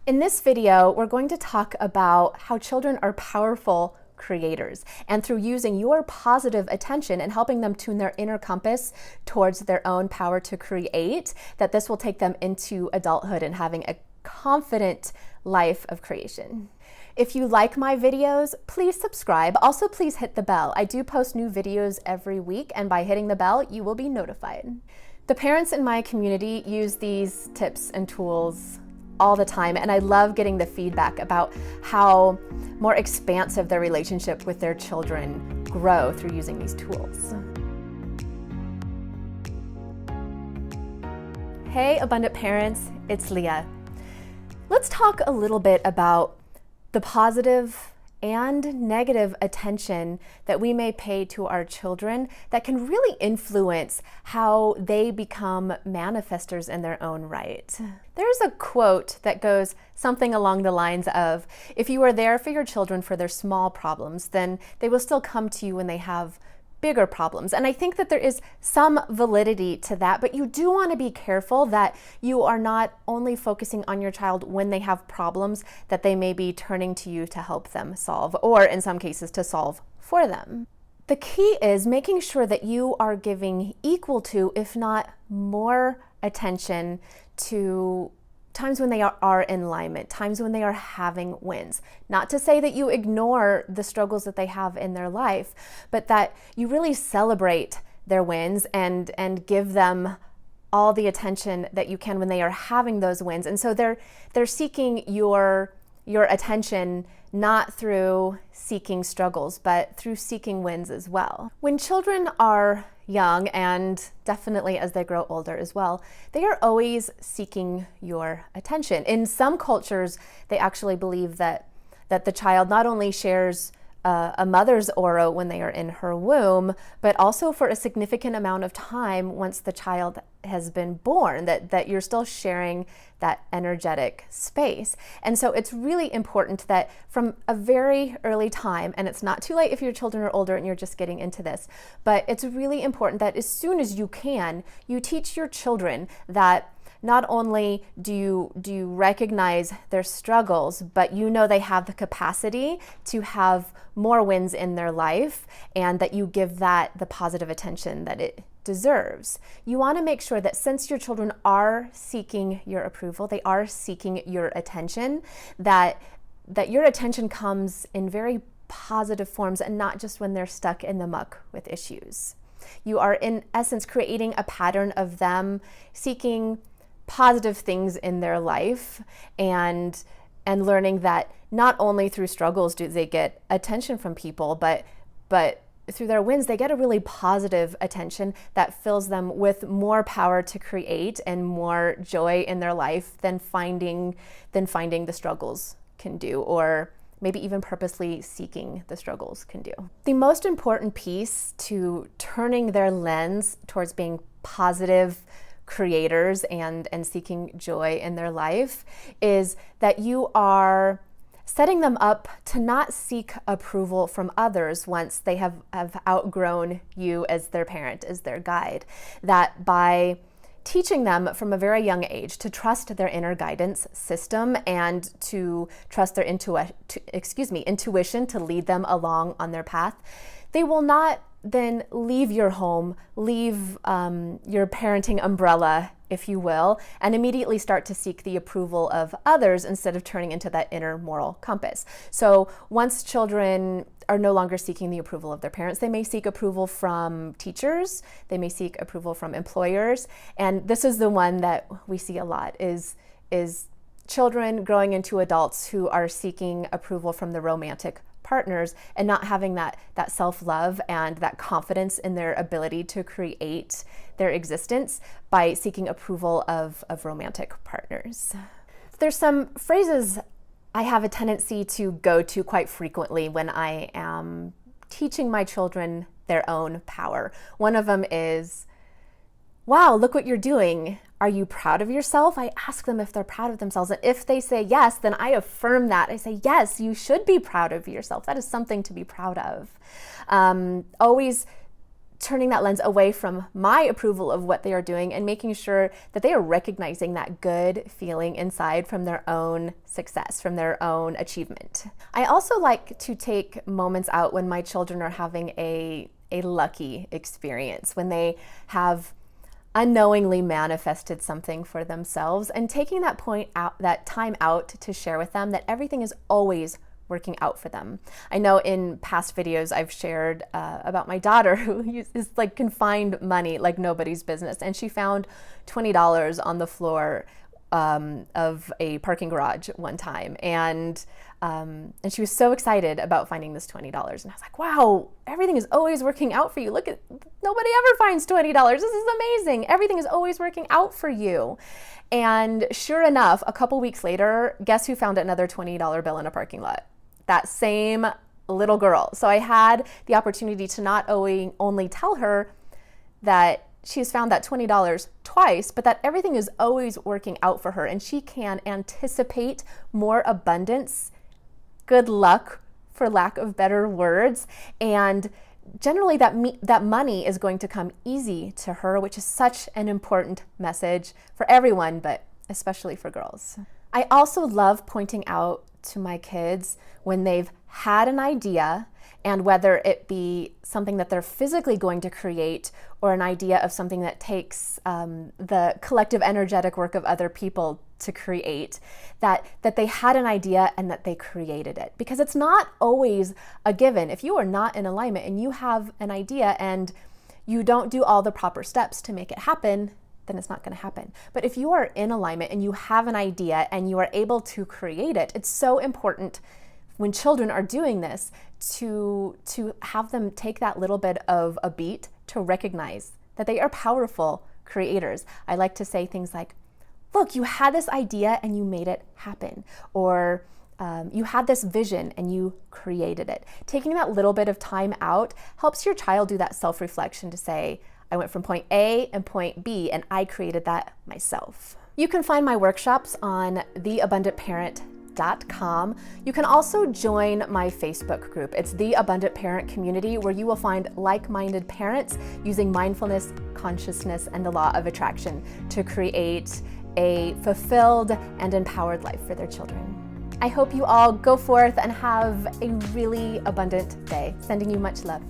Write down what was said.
In this video, we're going to talk about how children are powerful creators, and through using your positive attention and helping them tune their inner compass towards their own power to create, that this will take them into adulthood and having a confident life of creation. If you like my videos, please subscribe. Also, please hit the bell. I do post new videos every week, and by hitting the bell, you will be notified. The parents in my community use these tips and tools all the time, and I love getting the feedback about how more expansive their relationship with their children grow through using these tools. Hey, abundant parents, it's Leah. Let's talk a little bit about the positive and negative attention that we may pay to our children that can really influence how they become manifestors in their own right. There's a quote that goes something along the lines of, if you are there for your children for their small problems, then they will still come to you when they have bigger problems. And I think that there is some validity to that, but you do want to be careful that you are not only focusing on your child when they have problems that they may be turning to you to help them solve, or in some cases to solve for them. The key is making sure that you are giving equal to, if not more, attention to times when they are in alignment, times when they are having wins. Not to say that you ignore the struggles that they have in their life, but that you really celebrate their wins and give them all the attention that you can when they are having those wins. And so they're seeking your attention not through seeking struggles, but through seeking wins as well. When children are young, and definitely as they grow older as well, they are always seeking your attention. In some cultures, they actually believe that the child not only shares a mother's aura when they are in her womb, but also for a significant amount of time once the child has been born, that you're still sharing that energetic space. And so it's really important that from a very early time, and it's not too late if your children are older and you're just getting into this, but it's really important that as soon as you can, you teach your children that not only do you recognize their struggles, but you know they have the capacity to have more wins in their life, and that you give that the positive attention that it deserves. You want to make sure that since your children are seeking your approval, they are seeking your attention, that your attention comes in very positive forms and not just when they're stuck in the muck with issues. You are in essence creating a pattern of them seeking positive things in their life and learning that not only through struggles do they get attention from people, but through their wins, they get a really positive attention that fills them with more power to create and more joy in their life than finding the struggles can do, or maybe even purposely seeking the struggles can do. The most important piece to turning their lens towards being positive creators and seeking joy in their life is that you are setting them up to not seek approval from others once they have outgrown you as their parent, as their guide. That by teaching them from a very young age to trust their inner guidance system and to trust their intuition to lead them along on their path, they will not then leave your home, leave your parenting umbrella, if you will, and immediately start to seek the approval of others instead of turning into that inner moral compass. So once children are no longer seeking the approval of their parents, they may seek approval from teachers, they may seek approval from employers, and this is the one that we see a lot, is children growing into adults who are seeking approval from the romantic partners and not having that self-love and that confidence in their ability to create their existence by seeking approval of romantic partners. There's some phrases I have a tendency to go to quite frequently when I am teaching my children their own power. One of them is, "Wow, look what you're doing. Are you proud of yourself?" I ask them if they're proud of themselves. And if they say yes, then I affirm that. I say, yes, you should be proud of yourself. That is something to be proud of. Always turning that lens away from my approval of what they are doing and making sure that they are recognizing that good feeling inside from their own success, from their own achievement. I also like to take moments out when my children are having a lucky experience, when they have unknowingly manifested something for themselves, and taking that time out to share with them that everything is always working out for them. I know in past videos I've shared about my daughter who can find money like nobody's business, and she found $20 on the floor of a parking garage one time, and she was so excited about finding this $20, and I was like, wow, everything is always working out for you. Look, nobody ever finds $20. This is amazing. Everything is always working out for you. And sure enough, a couple weeks later, guess who found another $20 bill in a parking lot? That same little girl. So I had the opportunity to not only tell her that she has found that $20 twice, but that everything is always working out for her, and she can anticipate more abundance, good luck, for lack of better words, and generally that money is going to come easy to her, which is such an important message for everyone, but especially for girls. I also love pointing out to my kids when they've had an idea, and whether it be something that they're physically going to create or an idea of something that takes the collective energetic work of other people to create, that they had an idea and that they created it. Because it's not always a given. If you are not in alignment and you have an idea and you don't do all the proper steps to make it happen, then it's not going to happen. But if you are in alignment and you have an idea and you are able to create it, it's so important when children are doing this to have them take that little bit of a beat to recognize that they are powerful creators. I like to say things like, look, you had this idea and you made it happen. Or you had this vision and you created it. Taking that little bit of time out helps your child do that self-reflection to say, I went from point A and point B and I created that myself. You can find my workshops on theabundantparent.com. You can also join my Facebook group. It's The Abundant Parent Community, where you will find like-minded parents using mindfulness, consciousness, and the law of attraction to create a fulfilled and empowered life for their children. I hope you all go forth and have a really abundant day. Sending you much love.